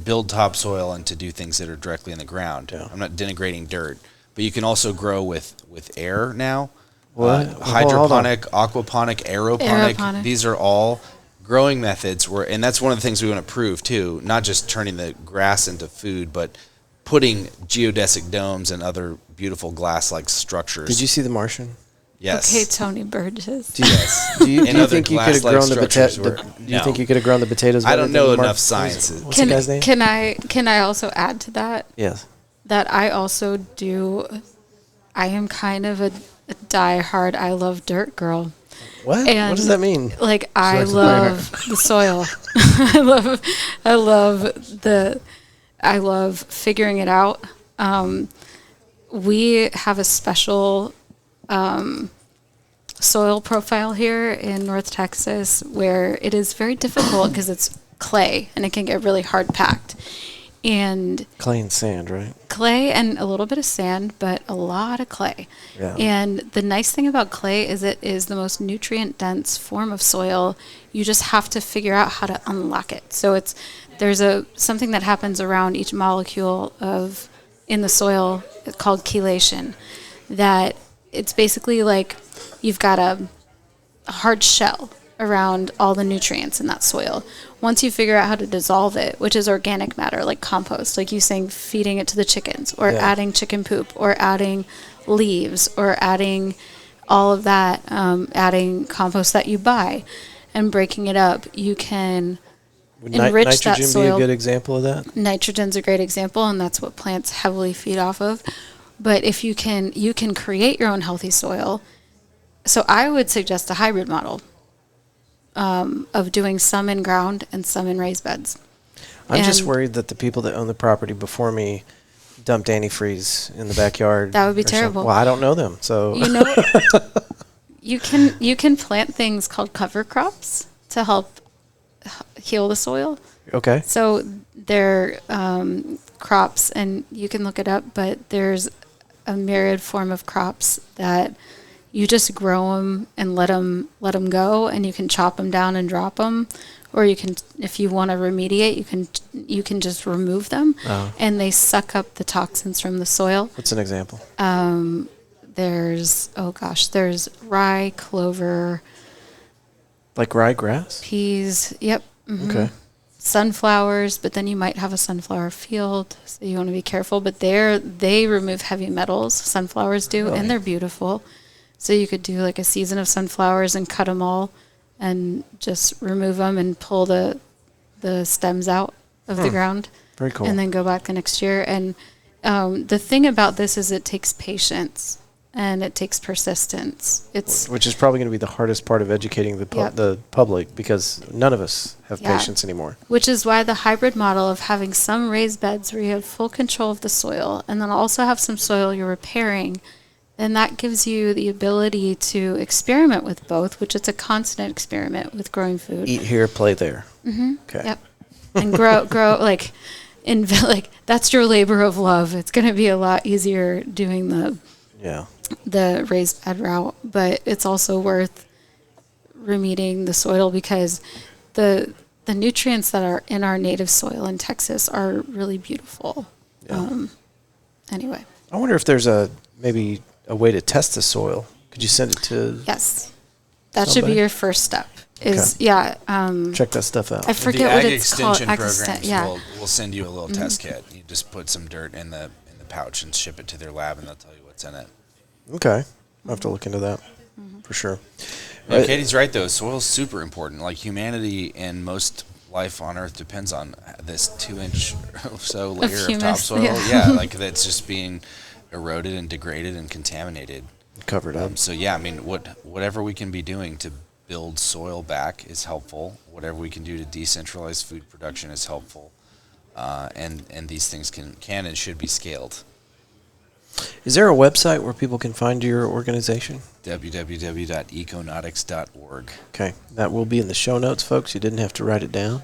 build topsoil and to do things that are directly in the ground. Yeah. I'm not denigrating dirt, but you can also grow with air now. What? Hydroponic, aquaponic, aeroponic. Aeroponic. These are all growing methods and that's one of the things we want to prove too, not just turning the grass into food, but putting geodesic domes and other beautiful glass-like structures. Did you see The Martian? Yes. Okay, Tony Burgess. Yes. Do you think you could have grown the structures potatoes? were- Do you think you could have grown the potatoes? I better don't than know Mark- enough science. What's the guy's name? Can I also add to that? Yes. That I also do. I am kind of a die-hard I love dirt girl. What? And What does that mean? Like I likes to play in it. love the soil. I love figuring it out. We have a special soil profile here in North Texas where it is very difficult because it's clay and it can get really hard packed. And Clay and sand, right? clay and a little bit of sand, but a lot of clay. Yeah. And the nice thing about clay is it is the most nutrient dense form of soil. You just have to figure out how to unlock it. So there's something that happens around each molecule in the soil called chelation, that it's basically like you've got a hard shell around all the nutrients in that soil. Once you figure out how to dissolve it, which is organic matter, like compost, like you saying, feeding it to the chickens, or adding chicken poop, or adding leaves, or adding all of that, adding compost that you buy, and breaking it up, you can enrich that soil. Nitrogen be a good example of that? Nitrogen's a great example, and that's what plants heavily feed off of. But if you can create your own healthy soil. So I would suggest a hybrid model. Of doing some in ground and some in raised beds. I'm just worried that the people that own the property before me dumped antifreeze in the backyard. That would be or something. terrible. Well, I don't know them, so You know, you can plant things called cover crops to help heal the soil. okay. So they're crops, and you can look it up, but there's a myriad form of crops that you just grow them and let them go, and you can chop them down and drop them, or you can, if you want to remediate, you can just remove them, and they suck up the toxins from the soil. What's an example? There's rye, clover, Like ryegrass? peas. Yep. Mhm. Okay. Sunflowers, but then you might have a sunflower field, so you want to be careful. But they remove heavy metals. Sunflowers do, Really? and they're beautiful. So you could do like a season of sunflowers and cut them all, and just remove them and pull the stems out of the ground. Very cool. And then go back the next year. And the thing about this is it takes patience and it takes persistence. Which is probably going to be the hardest part of educating the public, because none of us have patience anymore. Which is why the hybrid model of having some raised beds where you have full control of the soil, and then also have some soil you're repairing, then that gives you the ability to experiment with both, which it's a constant experiment with growing food. Eat here, play there. Mm-hmm. Okay. Yep. And grow like that's your labor of love. It's going to be a lot easier doing the raised bed route, but it's also worth remediating the soil, because the nutrients that are in our native soil in Texas are really beautiful. Yeah. Anyway. I wonder if there's maybe a way to test the soil. Could you send it to Yes. That should somebody? be your first step. check that stuff out? I forget the what ag it's called. extension programs Yeah. will send you a little test kit. You just put some dirt in the pouch and ship it to their lab, and they'll tell you what's in it. Okay. I'll have to look into that for sure. Yeah, Katie's right, though. Soil's super important. Like, humanity in most life on Earth depends on this 2-inch or so layer of humus, topsoil. yeah. Like that's just being eroded and degraded and contaminated. Covered up. So yeah, I mean, whatever we can be doing to build soil back is helpful. Whatever we can do to decentralize food production is helpful. And these things can and should be scaled. Is there a website where people can find your organization? www.econautics.org. Okay, that will be in the show notes, folks. You didn't have to write it down.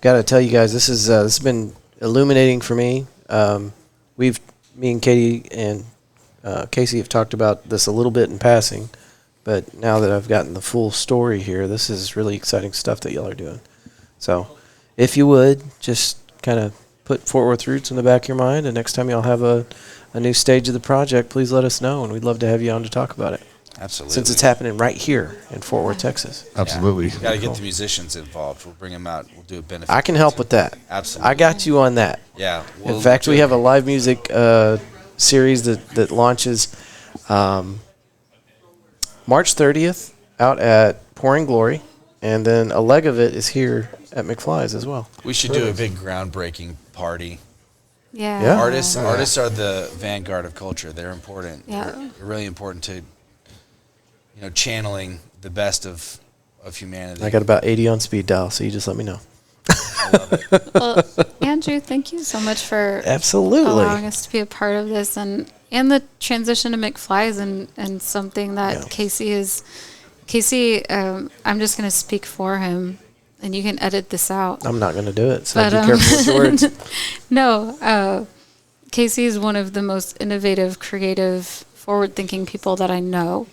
Got to tell you guys, this has been illuminating for me. Me and Katie and Casey have talked about this a little bit in passing, but now that I've gotten the full story here, this is really exciting stuff that y'all are doing. So, if you would just kind of put Fort Worth Roots in the back of your mind, and next time y'all have a new stage of the project, please let us know, and we'd love to have you on to talk about it. Absolutely. Since it's happening right here in Fort Worth, Texas. Absolutely. Got to get the musicians involved. We'll bring them out. We'll do a benefit. I can help with that. Absolutely. I got you on that. Yeah. In fact, we have a live music series that launches March 30th out at Pouring Glory, and then a leg of it is here at McFly's as well. We should do a big groundbreaking party. Yeah. Yeah. Artists are the vanguard of culture. They're important. Yeah. They're really important to channeling the best of humanity. I got about 80 on speed dial, so you just let me know. I love it. Well, Andrew, thank you so much for Absolutely. allowing us to be a part of this and the transition to McFly's and something that Yeah. Casey is. Casey, I'm just going to speak for him, and you can edit this out. I'm not going to do it, so But, be careful with your words. No, Casey is one of the most innovative, creative, forward-thinking people that I know.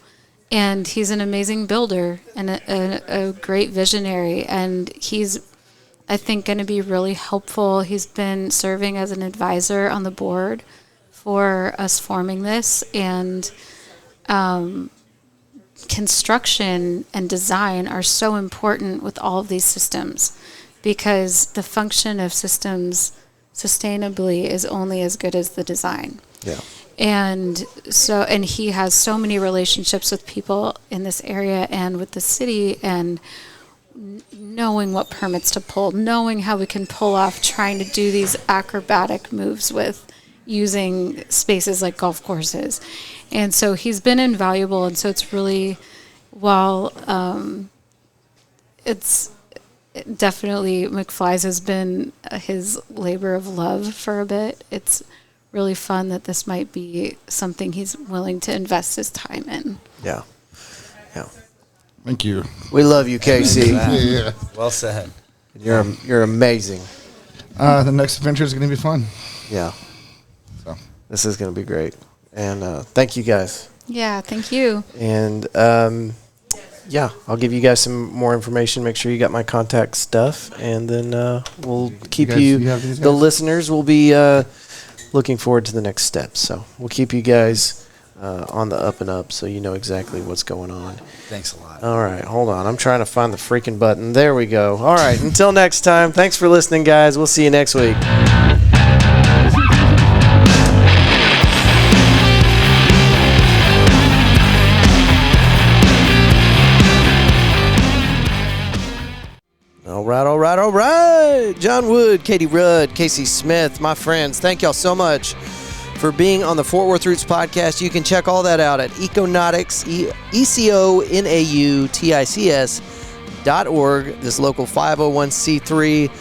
And he's an amazing builder and a great visionary. And he's, I think, going to be really helpful. He's been serving as an advisor on the board for us forming this. And construction and design are so important with all of these systems because the function of systems sustainably is only as good as the design. Yeah. And he has so many relationships with people in this area and with the city, and knowing what permits to pull, knowing how we can pull off trying to do these acrobatic moves with using spaces like golf courses. And so he's been invaluable. And so it's really, it's definitely McFly's has been his labor of love for a bit. It's really fun that this might be something he's willing to invest his time in. Yeah. Yeah. Thank you. We love you, Casey. Yeah. Well said. You're amazing. The next adventure is going to be fun. Yeah. So. This is going to be great. And thank you guys. Yeah, thank you. And yeah, I'll give you guys some more information. Make sure you got my contact stuff, and then we'll keep you have these the guys? listeners will be looking forward to the next steps. So we'll keep you guys on the up and up, so you know exactly what's going on. Thanks a lot. All right, hold on. I'm trying to find the freaking button. There we go. All right, until next time. Thanks for listening, guys. We'll see you next week. All right. John Wood, Katey Rudd, Casey Smith, my friends, thank y'all so much for being on the Fort Worth Roots podcast. You can check all that out at Econautics, ECONAUTICS.org, this local 501c3.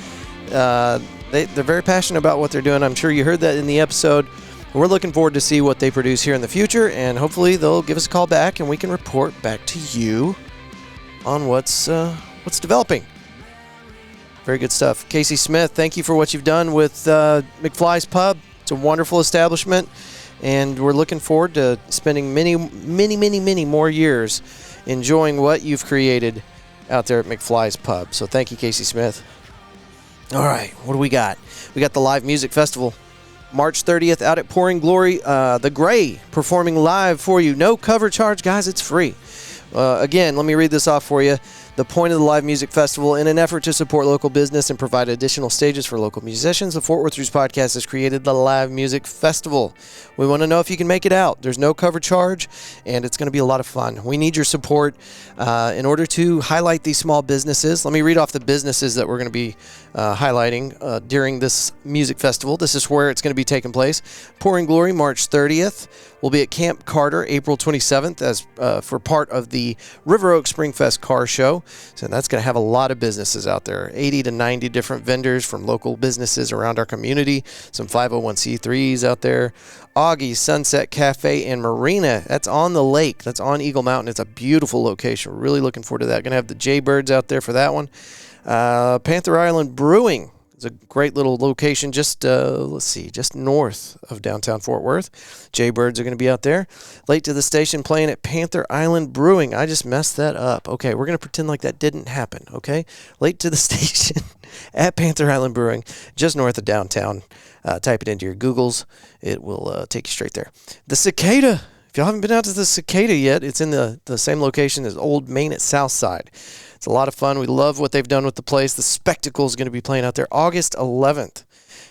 They're very passionate about what they're doing. I'm sure you heard that in the episode. We're looking forward to see what they produce here in the future, and hopefully they'll give us a call back and we can report back to you on what's developing. Very good stuff. Casey Smith, thank you for what you've done with McFly's Pub. It's a wonderful establishment, and we're looking forward to spending many, many, many, many more years enjoying what you've created out there at McFly's Pub. So thank you, Casey Smith. All right, what do we got? We got the Live Music Festival, March 30th out at Pouring Glory. The Gray performing live for you. No cover charge, guys. It's free. Again, let me read this off for you. The point of the live music festival, in an effort to support local business and provide additional stages for local musicians, the Fort Worth Roots Podcast has created the Live Music Festival. We want to know if you can make it out. There's no cover charge, and it's going to be a lot of fun. We need your support in order to highlight these small businesses. Let me read off the businesses that we're going to be highlighting during this music festival. This is where it's going to be taking place. Pouring Glory, March 30th. We'll be at Camp Carter, April 27th, as for part of the River Oaks Springfest car show. So that's going to have a lot of businesses out there, 80 to 90 different vendors from local businesses around our community, some 501c3s out there. Augie's Sunset Cafe and Marina, that's on the lake. That's on Eagle Mountain. It's a beautiful location. We're really looking forward to that. Going to have the Jaybirds out there for that one. Panther Island Brewing. It's a great little location just north of downtown Fort Worth. Jaybirds are going to be out there. Late to the Station playing at Panther Island Brewing. I just messed that up. Okay, we're going to pretend like that didn't happen, okay? Late to the Station at Panther Island Brewing, just north of downtown. Type it into your Googles. It will take you straight there. The Cicada. If y'all haven't been out to the Cicada yet, it's in the same location as Old Main at Southside. It's a lot of fun. We love what they've done with the place. The Spectacle is going to be playing out there August 11th.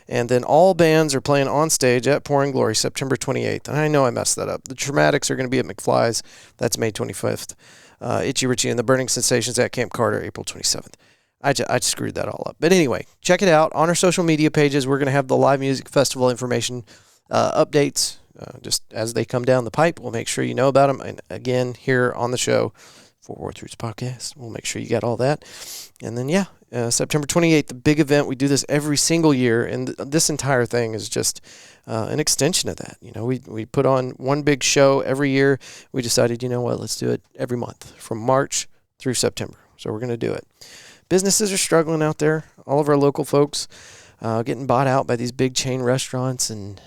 And then all bands are playing on stage at Pouring Glory September 28th. And I know I messed that up. The Traumatics are going to be at McFly's. That's May 25th. Itchy Richie and the Burning Sensations at Camp Carter April 27th. I just screwed that all up. But anyway, check it out. On our social media pages, we're going to have the Live Music Festival information updates. Just as they come down the pipe, we'll make sure you know about them. And again, here on the show, Fort Worth Roots Podcast, we'll make sure you got all that. And then, September 28th, the big event. We do this every single year, and this entire thing is just an extension of that. You know, we put on one big show every year. We decided, you know what, let's do it every month from March through September. So we're going to do it. Businesses are struggling out there. All of our local folks getting bought out by these big chain restaurants and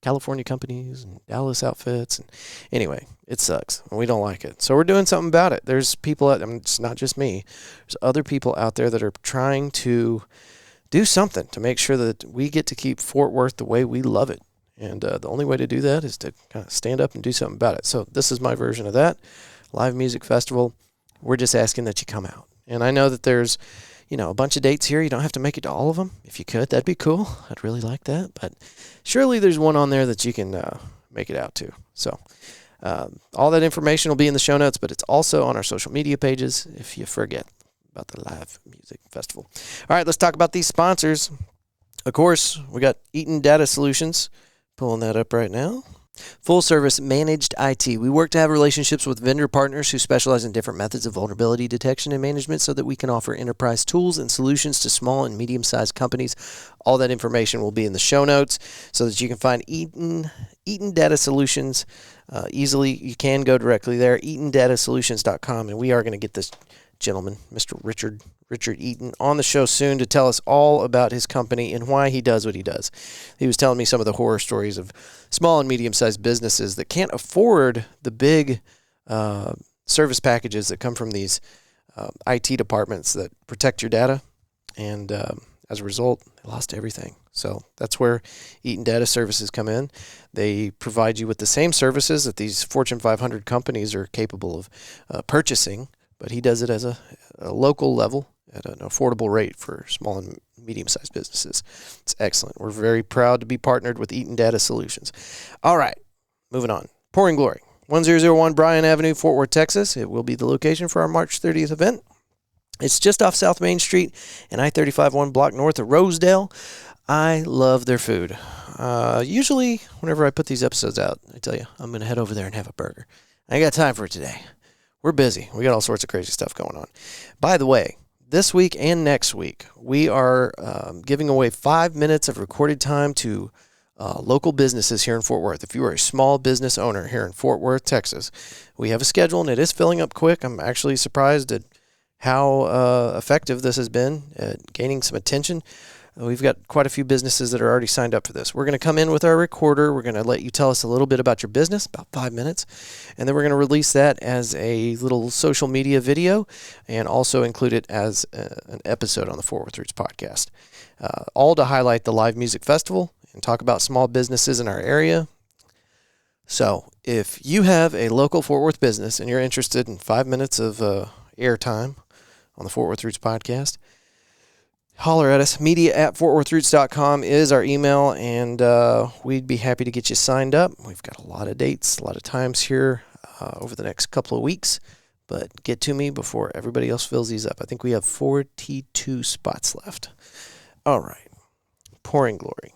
California companies and Dallas outfits. And anyway, it sucks. We don't like it. So we're doing something about it. There's people it's not just me. There's other people out there that are trying to do something to make sure that we get to keep Fort Worth the way we love it. And the only way to do that is to kind of stand up and do something about it. So this is my version of that. Live Music Festival. We're just asking that you come out. And I know that there's, a bunch of dates here. You don't have to make it to all of them. If you could, that'd be cool. I'd really like that. But surely there's one on there that you can make it out to. So all that information will be in the show notes, but it's also on our social media pages if you forget about the Live Music Festival. All right, let's talk about these sponsors. Of course, we got Eaton Data Solutions. Pulling that up right now. Full service managed IT. We work to have relationships with vendor partners who specialize in different methods of vulnerability detection and management so that we can offer enterprise tools and solutions to small and medium-sized companies. All that information will be in the show notes so that you can find Eaton Data Solutions easily. You can go directly there, eatondatasolutions.com, and we are going to get this gentleman, Mr. Richard Eaton, on the show soon to tell us all about his company and why he does what he does. He was telling me some of the horror stories of small and medium-sized businesses that can't afford the big service packages that come from these IT departments that protect your data, and as a result, they lost everything. So that's where Eaton Data Services come in. They provide you with the same services that these Fortune 500 companies are capable of purchasing, but he does it as a local level at an affordable rate for small and medium-sized businesses. It's excellent. We're very proud to be partnered with Eaton Data Solutions. All right, moving on. Pouring Glory, 1001 Bryan Avenue, Fort Worth, Texas. It will be the location for our March 30th event. It's just off South Main Street and I-35 one block north of Rosedale. I love their food. Usually, whenever I put these episodes out, I tell you, I'm going to head over there and have a burger. I ain't got time for it today. We're busy. We got all sorts of crazy stuff going on. By the way, this week and next week, we are giving away 5 minutes of recorded time to local businesses here in Fort Worth. If you are a small business owner here in Fort Worth, Texas, we have a schedule, and it is filling up quick. I'm actually surprised at how effective this has been at gaining some attention. We've got quite a few businesses that are already signed up for this. We're going to come in with our recorder. We're going to let you tell us a little bit about your business, about 5 minutes, and then we're going to release that as a little social media video and also include it as an episode on the Fort Worth Roots podcast, all to highlight the Live Music Festival and talk about small businesses in our area. So if you have a local Fort Worth business and you're interested in 5 minutes of airtime on the Fort Worth Roots podcast, holler at us. media@fortworthroots.com is our email, and we'd be happy to get you signed up. We've got a lot of dates, a lot of times here over the next couple of weeks, but get to me before everybody else fills these up. I think we have 42 spots left. All right. Pouring Glory.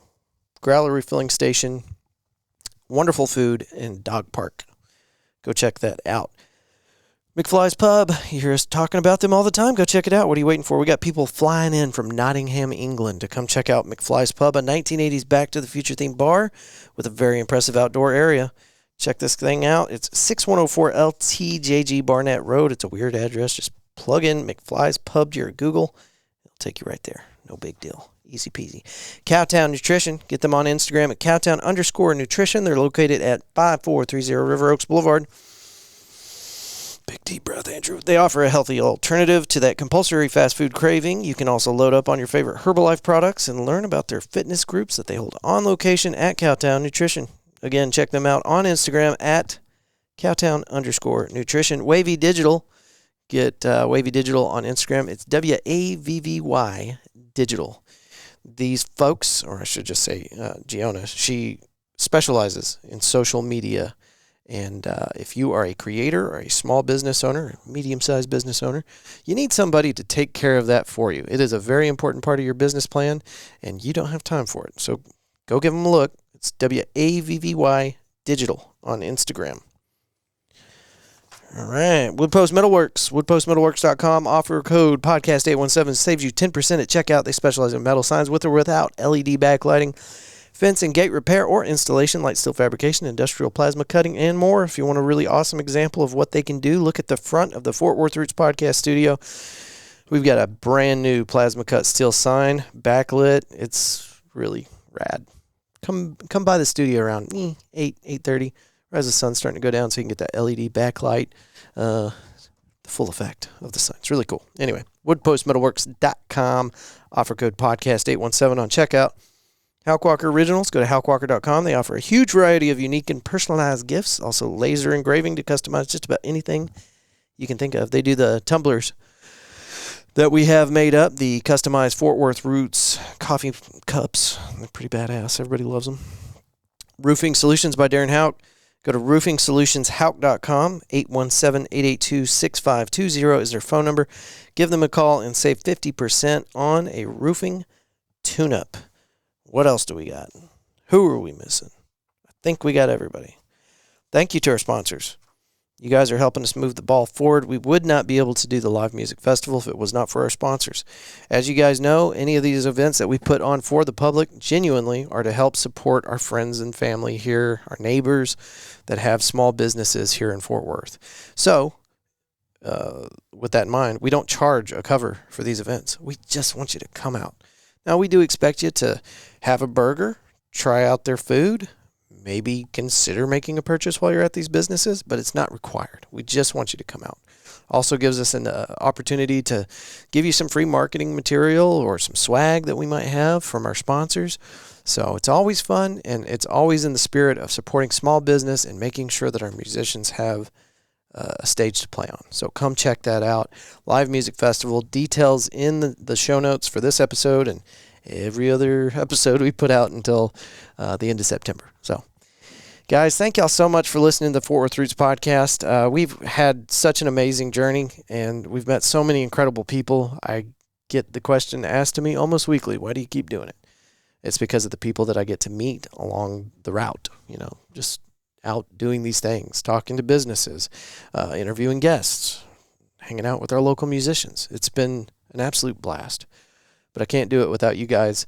Growler refilling station. Wonderful food and dog park. Go check that out. McFly's Pub, you hear us talking about them all the time. Go check it out. What are you waiting for? We got people flying in from Nottingham, England to come check out McFly's Pub, a 1980s Back to the Future themed bar with a very impressive outdoor area. Check this thing out. It's 6104 LTJG Barnett Road. It's a weird address. Just plug in McFly's Pub to your Google. It'll take you right there. No big deal. Easy peasy. Cowtown Nutrition. Get them on Instagram at Cowtown_Nutrition. They're located at 5430 River Oaks Blvd. Big deep breath, Andrew. They offer a healthy alternative to that compulsory fast food craving. You can also load up on your favorite Herbalife products and learn about their fitness groups that they hold on location at Cowtown Nutrition. Again, check them out on Instagram at Cowtown_Nutrition. WAVVY Digital. Get WAVVY Digital on Instagram. It's WAVVY Digital. These folks, or I should just say Giona, she specializes in social media. And if you are a creator or a small business owner, a medium-sized business owner, you need somebody to take care of that for you. It is a very important part of your business plan, and you don't have time for it. So go give them a look. It's WAVVY Digital on Instagram. All right. Woodpost Metalworks. WoodpostMetalworks.com. Offer code podcast817 saves you 10% at checkout. They specialize in metal signs with or without LED backlighting, fence and gate repair or installation, light steel fabrication, industrial plasma cutting, and more. If you want a really awesome example of what they can do, look at the front of the Fort Worth Roots podcast studio. We've got a brand new plasma cut steel sign, backlit. It's really rad. Come by the studio around 8:30. As the sun's starting to go down, so you can get that LED backlight, the full effect of the sign. It's really cool. Anyway, woodpostmetalworks.com. Offer code podcast817 on checkout. Halkwalker Originals. Go to halkwalker.com. They offer a huge variety of unique and personalized gifts. Also laser engraving to customize just about anything you can think of. They do the tumblers that we have made up, the customized Fort Worth Roots coffee cups. They're pretty badass. Everybody loves them. Roofing Solutions by Darren Houck. Go to roofingsolutionsHouck.com. 817-882-6520 is their phone number. Give them a call and save 50% on a roofing tune-up. What else do we got? Who are we missing? I think we got everybody. Thank you to our sponsors. You guys are helping us move the ball forward. We would not be able to do the live music festival if it was not for our sponsors. As you guys know, any of these events that we put on for the public genuinely are to help support our friends and family here, our neighbors that have small businesses here in Fort Worth. So, with that in mind, we don't charge a cover for these events. We just want you to come out. Now, we do expect you to have a burger, try out their food, maybe consider making a purchase while you're at these businesses, but it's not required. We just want you to come out. Also gives us an opportunity to give you some free marketing material or some swag that we might have from our sponsors. So it's always fun, and it's always in the spirit of supporting small business and making sure that our musicians have a stage to play on. So come check that out. Live Music Festival, details in the show notes for this episode and every other episode we put out until the end of September. So, guys, thank y'all so much for listening to the Fort Worth Roots podcast. We've had such an amazing journey, and we've met so many incredible people. I get the question asked to me almost weekly, why do you keep doing it? It's because of the people that I get to meet along the route, just out doing these things, talking to businesses, interviewing guests, hanging out with our local musicians. It's been an absolute blast. But I can't do it without you guys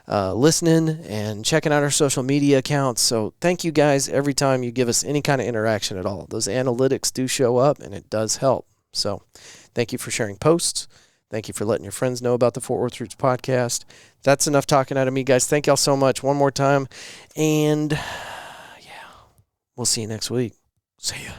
listening and checking out our social media accounts. So thank you guys every time you give us any kind of interaction at all. Those analytics do show up, and it does help. So thank you for sharing posts. Thank you for letting your friends know about the Fort Worth Roots podcast. That's enough talking out of me, guys. Thank y'all so much one more time. And, yeah, we'll see you next week. See ya.